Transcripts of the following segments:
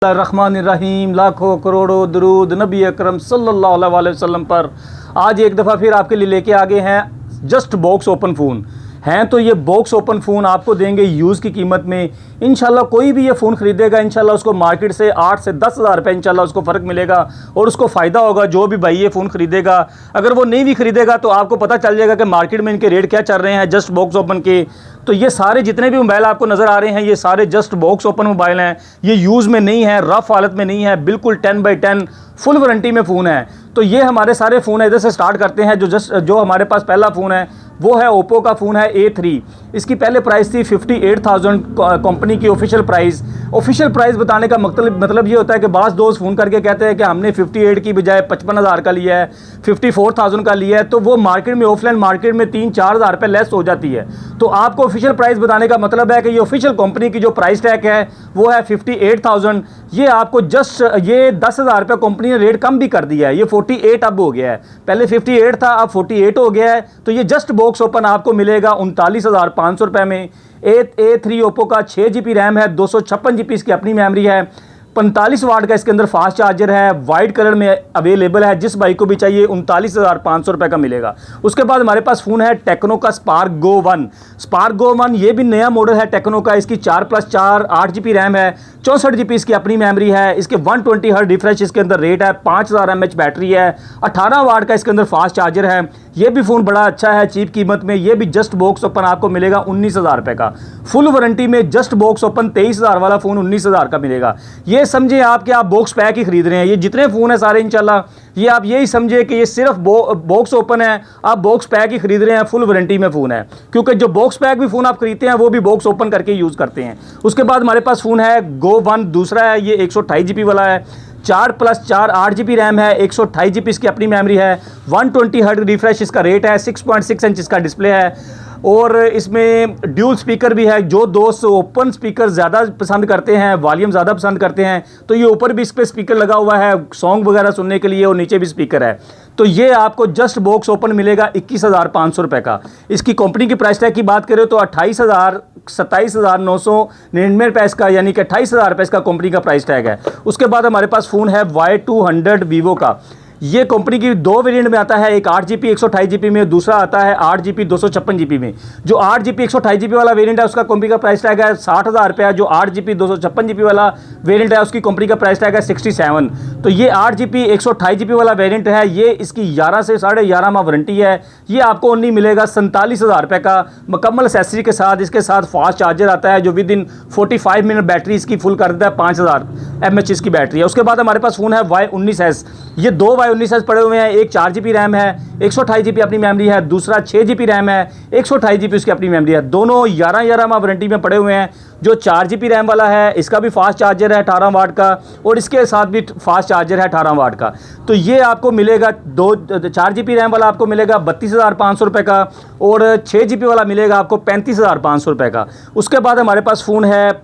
रहमानिर्रहीम। लाखों करोड़ों दरूद नबी अकरम सल्लल्लाहु अलैहि वसल्लम पर। आज एक दफ़ा फिर आपके लिए लेके आ गए हैं जस्ट बॉक्स ओपन फ़ोन हैं। तो ये बॉक्स ओपन फ़ोन आपको देंगे यूज़ की कीमत में। इंशाल्लाह कोई भी ये फ़ोन ख़रीदेगा इंशाल्लाह उसको मार्केट से 8 से 10 हज़ार रुपये इंशाल्लाह उसको फ़र्क मिलेगा और उसको फ़ायदा होगा। जो भी भाई ये फ़ोन ख़रीदेगा, अगर वो नहीं भी ख़रीदेगा तो आपको पता चल जाएगा कि मार्केट में इनके रेट क्या चल रहे हैं जस्ट बॉक्स ओपन के। तो ये सारे जितने भी मोबाइल आपको नज़र आ रहे हैं ये सारे जस्ट बॉक्स ओपन मोबाइल हैं। ये यूज़ में नहीं है, रफ़ हालत में नहीं है, बिल्कुल 10/10 फुल वारंटी में फ़ोन है। तो ये हमारे सारे फ़ोन इधर से स्टार्ट करते हैं। जो हमारे पास पहला फ़ोन है वो है ओप्पो का फ़ोन है A3। इसकी पहले प्राइस थी 58,000 कंपनी की ऑफिशियल प्राइस। ऑफिशियल प्राइस बताने का मतलब ये होता है कि बाज़ दोस्त फ़ोन करके कहते हैं कि हमने 58 की बजाय 55,000 का लिया है, 54,000 का लिया है। तो वो मार्केट में, ऑफलाइन मार्केट में 3-4 हज़ार रुपये लेस हो जाती है। तो आपको ऑफिशियल प्राइस बताने का मतलब है कि ये ऑफिशियल कंपनी की जो प्राइस टैग है वो है 58,000। ये आपको जस्ट ये 10,000 रुपये कंपनी ने रेट कम भी कर दिया है। ये 48 अब हो गया है, पहले 58 था अब 48 हो गया है। तो ये जस्ट बॉक्स ओपन आपको मिलेगा 39,500 रुपये में। A3 ओप्पो का 6 GB रैम है, 256 GB इसकी अपनी मेमोरी है, 45 वाट का इसके अंदर फास्ट चार्जर है, वाइट कलर में अवेलेबल है। जिस बाइक को भी चाहिए 39,500 रुपये का मिलेगा। उसके बाद हमारे पास फ़ोन है टेक्नो का स्पार्क गो 1। स्पार्क गो 1 ये भी नया मॉडल है टेक्नो का। इसकी 4+4 8 GB रैम है, 64 GB इसकी अपनी मेमोरी है। इसके 120 हर्ट्ज रिफ्रेश इसके अंदर रेट है, 5000 mAh बैटरी है, 18 वाट का इसके अंदर फास्ट चार्जर है। ये भी फ़ोन बड़ा अच्छा है चीप कीमत में। ये भी जस्ट बॉक्स ओपन आपको मिलेगा 19,000 रुपये का। फुल वारंटी में जस्ट बॉक्स ओपन 23,000 वाला फ़ोन 19,000 का मिलेगा। ये समझे आप कि आप बॉक्स पैक ही खरीद रहे हैं। ये जितने फ़ोन है सारे इंशाल्लाह ये आप यही समझे कि ये सिर्फ बॉक्स ओपन है, आप बॉक्स पैक ही खरीद रहे हैं, फुल वारंटी में फ़ोन है। क्योंकि जो बॉक्स पैक भी फ़ोन आप खरीदते हैं वो भी बॉक्स ओपन करके यूज़ करते हैं। उसके बाद हमारे पास फ़ोन है गो 1 दूसरा है। ये 128 GB वाला है, 4+4 8 GB रैम है, 128 GB इसकी अपनी मेमोरी है, 120 हर्ट्ज रिफ्रेश इसका रेट है, 6.6 इंच इसका डिस्प्ले है और इसमें ड्यूल स्पीकर भी है। जो दोस्त ओपन स्पीकर ज़्यादा पसंद करते हैं, वॉल्यूम ज़्यादा पसंद करते हैं, तो ये ऊपर भी इस पर स्पीकर लगा हुआ है सॉन्ग वगैरह सुनने के लिए और नीचे भी स्पीकर है। तो ये आपको जस्ट बॉक्स ओपन मिलेगा 21,500 रुपये का। इसकी कंपनी की प्राइस टैग की बात करें तो 27,999 रुपये इसका, यानी कि 28,000 रुपये इसका कंपनी का प्राइस टैग है। उसके बाद हमारे पास फ़ोन है Y200 वीवो का। ये कंपनी की 2 वेरिएंट में आता है, एक 8 GB 128 GB में, दूसरा आता है 8 GB 256 GB में। जो 8 GB 128 GB वाला वेरिएंट है उसका कंपनी का प्राइस टैग है 60,000 रुपये। जो 8 GB 256 GB वाला वेरिएंट है उसकी कंपनी का प्राइस टैग है 67। तो ये 8 GB 128 GB वाला वेरिएंट है, ये इसकी 11 से 11.5 माह वारंटी है। ये आपको ओनली मिलेगा 47,000 रुपये का मुकम्मल एक्सेसरी के साथ। इसके साथ फास्ट चार्जर आता है जो विद इन 45 मिनट बैटरी इसकी फुल कर देता है, 5000 mAh इसकी बैटरी है। उसके बाद हमारे पास फ़ोन है Y19s। ये 2 Y19s पड़े हुए हैं, एक 4 GB रैम है, 128 GB अपनी मेमोरी है, दूसरा 6 GB रैम है, 128 GB उसकी अपनी मेमोरी है। दोनों 11 माह वारंटी में पड़े हुए हैं। जो 4 GB रैम वाला है इसका भी फास्ट चार्जर है 18 वाट का और इसके साथ भी फास्ट चार्जर है 18 वाट का। तो ये आपको मिलेगा 4 GB रैम वाला आपको मिलेगा 32,500 रुपये का और 6 GB वाला मिलेगा आपको 35,500 रुपये का। उसके बाद हमारे पास फ़ोन है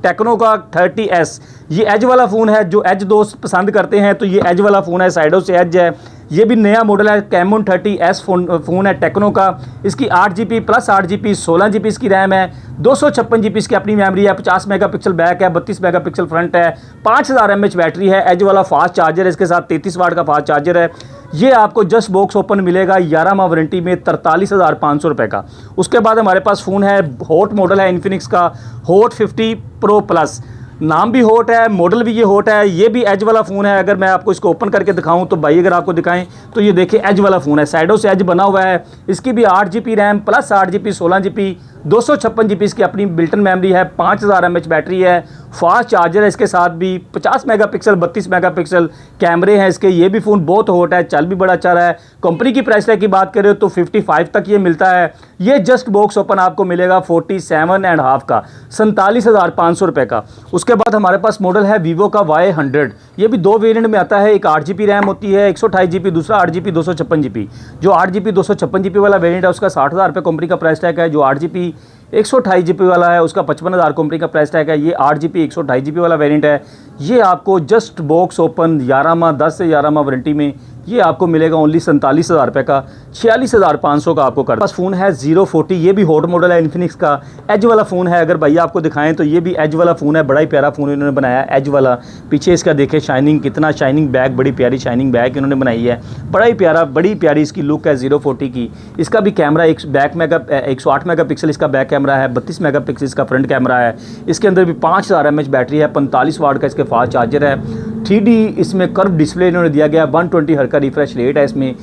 टेक्नो का 30S। ये एज वाला फ़ोन है, जो एज दोस्त पसंद करते हैं तो ये एज वाला फ़ोन है, साइडों से एज है। ये भी नया मॉडल है, कैमोन 30S फ़ोन है टेक्नो का। इसकी 8 GB + 8 GB 16 GB इसकी रैम है, 256 GB इसकी अपनी मेमोरी है, 50 मेगापिक्सल बैक है, 32 मेगापिक्सल फ्रंट है, 5000 mAh बैटरी है, एज वाला फास्ट चार्जर है, इसके साथ 33 वाट का फास्ट चार्जर है। ये आपको जस्ट बॉक्स ओपन मिलेगा 11 माह वारंटी में 43,500 रुपये का। उसके बाद हमारे पास फ़ोन है हॉट मॉडल है इन्फिनिक्स का हॉट 50 Pro प्लस। नाम भी हॉट है, मॉडल भी ये हॉट है। ये भी एज वाला फ़ोन है। अगर मैं आपको इसको ओपन करके दिखाऊं तो भाई अगर आपको दिखाएं तो ये देखिए एज वाला फ़ोन है, साइडों से एज बना हुआ है। इसकी भी 8 GB RAM + 8 GB 16 GB 256 GB इसकी अपनी बिल्टन मेमोरी है, 5000 mAh बैटरी है, फास्ट चार्जर है इसके साथ भी, 50 मेगापिक्सल 32 मेगापिक्सल कैमरे हैं इसके। ये भी फ़ोन बहुत हॉट है, चल भी बड़ा अच्छा रहा है। कंपनी की प्राइस टैग की बात करें तो 55 तक ये मिलता है। ये जस्ट बॉक्स ओपन आपको मिलेगा 47.5 का, 47,500 रुपये का। उसके बाद हमारे पास मॉडल है वीवो का Y100। ये भी 2 वेरिएंट में आता है, एक 8 GB रैम होती है 128 GB, दूसरा 8 GB 256 GB। जो 8 GB 256 GB वाला वेरिएंट है उसका 60,000 रुपये कंपनी का प्राइस टैग है। जो 8 GB 128 GB वाला है उसका 55,000 कंपनी का प्राइस टैग है। ये 8 GB 128 GB वाला वेरिएंट है, ये आपको जस्ट बॉक्स ओपन 11 माह 10 से 11 माह वारंटी में ये आपको मिलेगा ओनली 47,000 रुपये का, 46,500 का आपको कर। बस फ़ोन है 040, ये भी हॉट मॉडल है इन्फिनिक्स का, एज वाला फ़ोन है। अगर भैया आपको दिखाएं तो ये भी एज वाला फ़ोन है, बड़ा ही प्यारा फ़ोन इन्होंने बनाया है, एज वाला। पीछे इसका देखें शाइनिंग, कितना शाइनिंग बैक, बड़ी प्यारी शाइनिंग बैक इन्होंने बनाई है, बड़ा ही प्यारा, बड़ी प्यारी इसकी लुक है 040 की। इसका भी कैमरा 108 मेगापिक्सल इसका बैक कैमरा है, 32 मेगापिक्सल इसका फ्रंट कैमरा है। इसके अंदर भी 5000 mAh बैटरी है, 45 वाट का इसके फास्ट चार्जर है। 3D इसमें कर्व डिस्प्ले इन्होंने दिया गया, 120 हर्ट्ज का रिफ्रेश रेट है इसमें,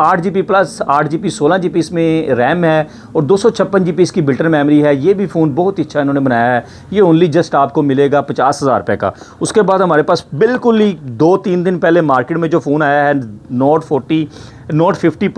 8GB प्लस 8GB 16GB इसमें रैम है और 256GB इसकी बिल्टर मेमोरी है। ये भी फ़ोन बहुत अच्छा इन्होंने बनाया है। ये ओनली जस्ट आपको मिलेगा 50,000 रुपये का। उसके बाद हमारे पास बिल्कुल ही 2-3 दिन पहले मार्केट में जो फ़ोन आया है नोट 50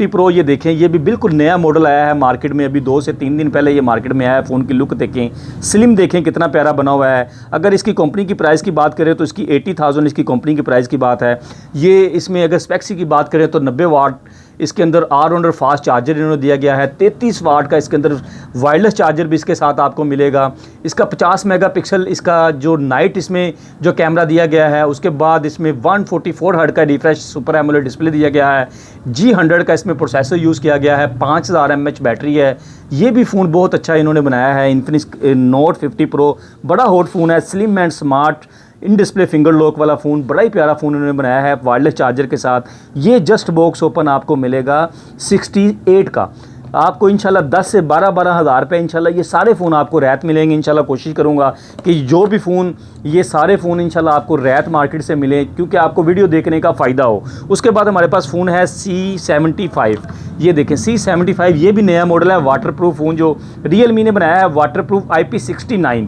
प्रो, ये देखें, ये भी बिल्कुल नया मॉडल आया है मार्केट में, अभी 2 से 3 दिन पहले ये मार्केट में आया है। फ़ोन की लुक देखें, स्लिम देखें, कितना प्यारा बना हुआ है। अगर इसकी कंपनी की प्राइस की बात करें तो इसकी 80,000 इसकी कंपनी की प्राइस की बात है। ये इसमें अगर स्पेक्स की बात करें तो 90 वाट इसके अंदर ऑलराउंडर फास्ट चार्जर इन्होंने दिया गया है, 33 वाट का इसके अंदर वायरलेस चार्जर भी इसके साथ आपको मिलेगा। इसका 50 मेगापिक्सल इसका जो नाइट इसमें जो कैमरा दिया गया है, उसके बाद इसमें 144 हर्ट्ज का रिफ्रेश सुपर एमोलेड डिस्प्ले दिया गया है। G100 का इसमें प्रोसेसर यूज़ किया गया है, 5000 mAh बैटरी है। ये भी फ़ोन बहुत अच्छा इन्होंने बनाया है। इन्फिनिक्स नोट 50 प्रो बड़ा हॉट फ़ोन है, slim and smart, in display finger lock वाला फ़ोन, बड़ा ही प्यारा फ़ोन इन्होंने बनाया है वायरलेस चार्जर के साथ। ये जस्ट बॉक्स ओपन आपको मिलेगा 68 का, आपको इंशाल्लाह 10 से 12 हज़ार रुपये इंशाल्लाह ये सारे फ़ोन आपको रैत मिलेंगे। इंशाल्लाह कोशिश करूँगा कि जो भी फ़ोन, ये सारे फ़ोन इंशाल्लाह आपको रैत मार्केट से मिले, क्योंकि आपको वीडियो देखने का फ़ायदा हो। उसके बाद हमारे पास फ़ोन है C75, ये देखें C75, ये भी नया मॉडल है, वाटरप्रूफ फ़ोन जो रियलमी ने बनाया है, वाटरप्रूफ IP69।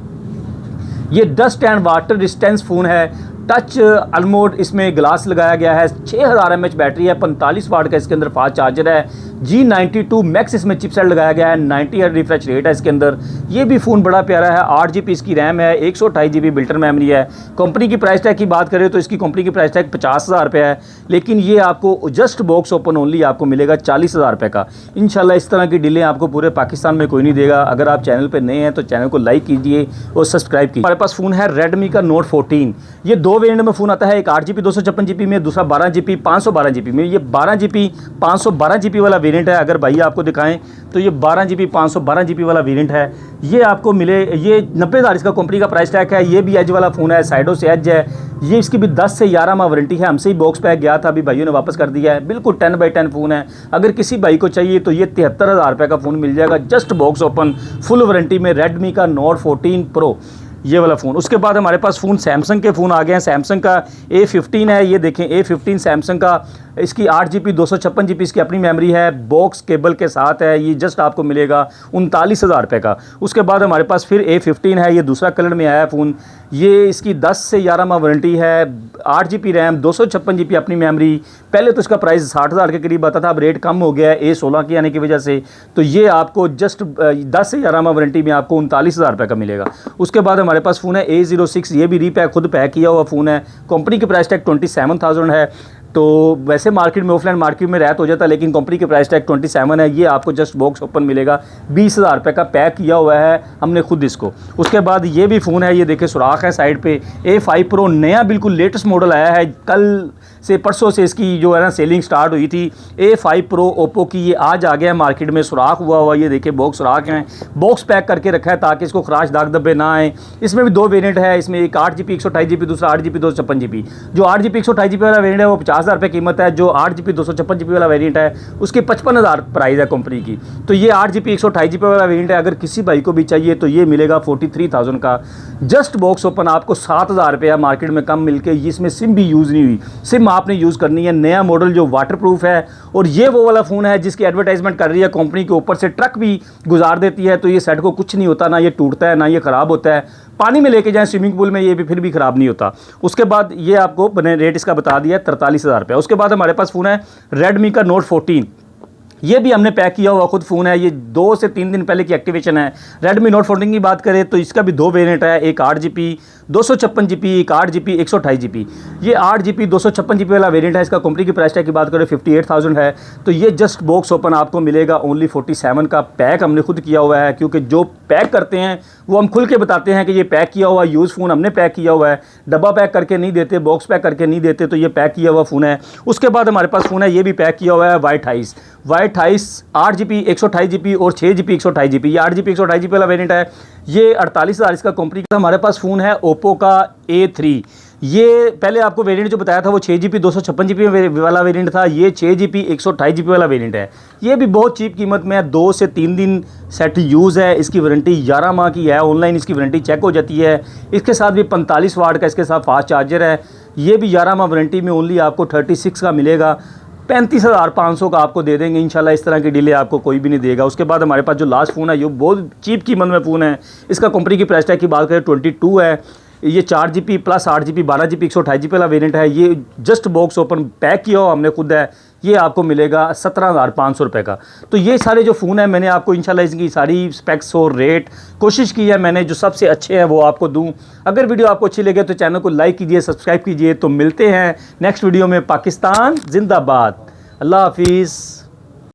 ये dust and water resistance phone है, टच अलमोड इसमें ग्लास लगाया गया है, 6000 mAh बैटरी है, 45 वाट का इसके अंदर फास्ट चार्जर है। G92 मैक्स इसमें चिपसेट लगाया गया है, 90 हर्ट्ज रिफ्रेश रेट है इसके अंदर। ये भी फ़ोन बड़ा प्यारा है, 8GB इसकी रैम है, 128GB बिल्टर मेमोरी है। कंपनी की प्राइस टैग की बात करें तो इसकी कंपनी की प्राइस टैग 50,000 रुपये है, लेकिन ये आपको जस्ट बॉक्स ओपन ओनली आपको मिलेगा 40,000 रुपये का। इंशाल्लाह इस तरह की डीलें आपको पूरे पाकिस्तान में कोई नहीं देगा। अगर आप चैनल पर नए हैं तो चैनल को लाइक कीजिए और सब्सक्राइब कीजिए। हमारे पास फ़ोन है रेडमी का नोट 14, ये 2 वेरिएंट में फ़ोन आता है, एक 8GB 256GB में, दूसरा 12GB 512GB में। ये 12GB 512GB वाला वेरिएंट है। अगर भाई आपको दिखाएं तो ये 12GB 512GB वाला वेरिएंट है। ये आपको मिले, ये 90,000 इसका कंपनी का प्राइस टैग है। ये भी एज वाला फ़ोन है, साइडों से एज है। ये इसकी भी 10 से 11 माह वारंटी है। हमसे ही बॉक्स पैक गया था, अभी भाइयों ने वापस कर दिया है। बिल्कुल 10/10 फ़ोन है। अगर किसी भाई को चाहिए तो ये 73,000 रुपये का फ़ोन मिल जाएगा, just box open full warranty में, रेडमी का नोट 14 प्रो ये वाला फ़ोन। उसके बाद हमारे पास फ़ोन सैमसंग के फ़ोन आ गए हैं। सैमसंग का A15 है, ये देखें A15 सैमसंग का, इसकी 8GB 256GB इसकी अपनी मेमोरी है, बॉक्स केबल के साथ है। ये जस्ट आपको मिलेगा 39,000 रुपये का। उसके बाद हमारे पास फिर A15 है, ये दूसरा कलर में आया फ़ोन। ये इसकी 10 से 11 माह वारंटी है, 8GB रैम, 256GB अपनी मेमोरी। पहले तो इसका प्राइस 60,000 के करीब आता था, अब रेट कम हो गया है A16 के आने की वजह से। तो ये आपको जस्ट 10 से 11 माह वारंटी में आपको 39,000 रुपये का मिलेगा। उसके बाद हमारे पास फ़ोन है A06, ये भी रीपैक खुद पैक किया हुआ फ़ोन है। कंपनी की प्राइस टैग 27,000 है। तो वैसे मार्केट में, ऑफलाइन मार्केट में रहता हो जाता, लेकिन कंपनी की प्राइस टैग 27 है। ये आपको जस्ट बॉक्स ओपन मिलेगा, 20,000 रुपये का पैक किया हुआ है हमने खुद इसको। उसके बाद ये भी फ़ोन है, ये देखे सुराख है साइड पे, A5 प्रो नया बिल्कुल लेटेस्ट मॉडल आया है। कल से परसों से इसकी जो है ना सेलिंग स्टार्ट हुई थी। A5 प्रो ओप्पो की, ये आज आ गया है मार्केट में, सुराख हुआ ये देखिए बॉक्स सुराख हैं। बॉक्स पैक करके रखा है ताकि इसको खराश दाग धब्बे ना आए। इसमें भी 2 वेरिएंट है, इसमें एक 8GB 128GB, दूसरा 8GB 256GB। जो 8GB 128GB वाला वेरिएंट है वो 50,000 रुपये कीमत है। जो 8GB 256GB वाला वेरिएंट है उसकी 55,000 प्राइस है कंपनी की। तो ये 8GB 128GB वाला वेरिएंट है। अगर किसी भाई को भी चाहिए तो ये मिलेगा 43,000 का। जस्ट बॉक्स ओपन आपको 7,000 रुपये मार्केट में कम मिलके, इसमें सिम भी यूज़ नहीं हुई, सिम आपने यूज़ करनी है। नया मॉडल जो वाटरप्रूफ है, और ये वो वाला फ़ोन है जिसकी एडवर्टाइजमेंट कर रही है कंपनी के ऊपर से ट्रक भी गुजार देती है। तो ये सेट को कुछ नहीं होता, ना ये टूटता है ना ये ख़राब होता है। पानी में लेके जाएं स्विमिंग पूल में, ये भी फिर भी ख़राब नहीं होता। उसके बाद ये आपको बने रेट इसका बता दिया 43,000 रुपये। उसके बाद हमारे पास फ़ोन है रेडमी का नोट 14, ये भी हमने पैक किया हुआ खुद फ़ोन है, ये 2 से 3 दिन पहले की एक्टिवेशन है। Redmi Note 14 की बात करें तो इसका भी 2 वेरिएंट है, एक 8GB 256GB, एक 8GB 128GB। ये 8GB 256GB वाला वेरिएंट है, इसका कंपनी की प्राइस टैग की बात करें 58,000 है। तो ये जस्ट बॉक्स ओपन आपको मिलेगा ओनली 47 का। पैक हमने खुद किया हुआ है, क्योंकि जो पैक करते हैं वो हम खुल के बताते हैं कि ये पैक किया हुआ यूज़ फ़ोन हमने पैक किया हुआ है, डब्बा पैक करके नहीं देते, बॉक्स पैक करके नहीं देते। तो ये पैक किया हुआ फ़ोन है। उसके बाद हमारे पास फ़ोन है, ये भी पैक किया हुआ है, Y28 8GB 128GB और 6GB 128GB। ये 8GB 128GB वाला वेरिएंट है, ये 48,000 इसका कंपनी का। हमारे पास फ़ोन है ओप्पो का A3। ये पहले आपको वेरिएंट जो बताया था वो 6GB 256GB वाला वेरिएंट था, ये 6GB 128GB वाला वेरिएंट है। ये भी बहुत चीप कीमत में है, 2 से 3 दिन सेट यूज़ है। इसकी वारंटी 11 माह की है, ऑनलाइन इसकी वारंटी चेक हो जाती है। इसके साथ भी 45 वाट का इसके साथ फास्ट चार्जर है। ये भी 11 माह वारंटी में ओनली आपको 36 का मिलेगा, 35,500 का आपको दे देंगे इंशाल्लाह। इस तरह की डिले आपको कोई भी नहीं देगा। उसके बाद हमारे पास जो लास्ट फ़ोन है ये बहुत चीप कीमत में फ़ोन है। इसका कंपनी की प्राइस टैग की बात करें 22 है। ये 4GB plus 8GB 12GB 128GB वाला वेरिएंट है। ये जस्ट बॉक्स ओपन पैक किया हो हमने खुद है, ये आपको मिलेगा 17,500 रुपये का। तो ये सारे जो फ़ोन है मैंने आपको इंशाल्लाह इसकी सारी स्पेक्स और रेट कोशिश की है मैंने, जो सबसे अच्छे हैं वो आपको दूं। अगर वीडियो आपको अच्छी लगे तो चैनल को लाइक कीजिए, सब्सक्राइब कीजिए। तो मिलते हैं नेक्स्ट वीडियो में। पाकिस्तान जिंदाबाद। अल्लाह हाफिज़।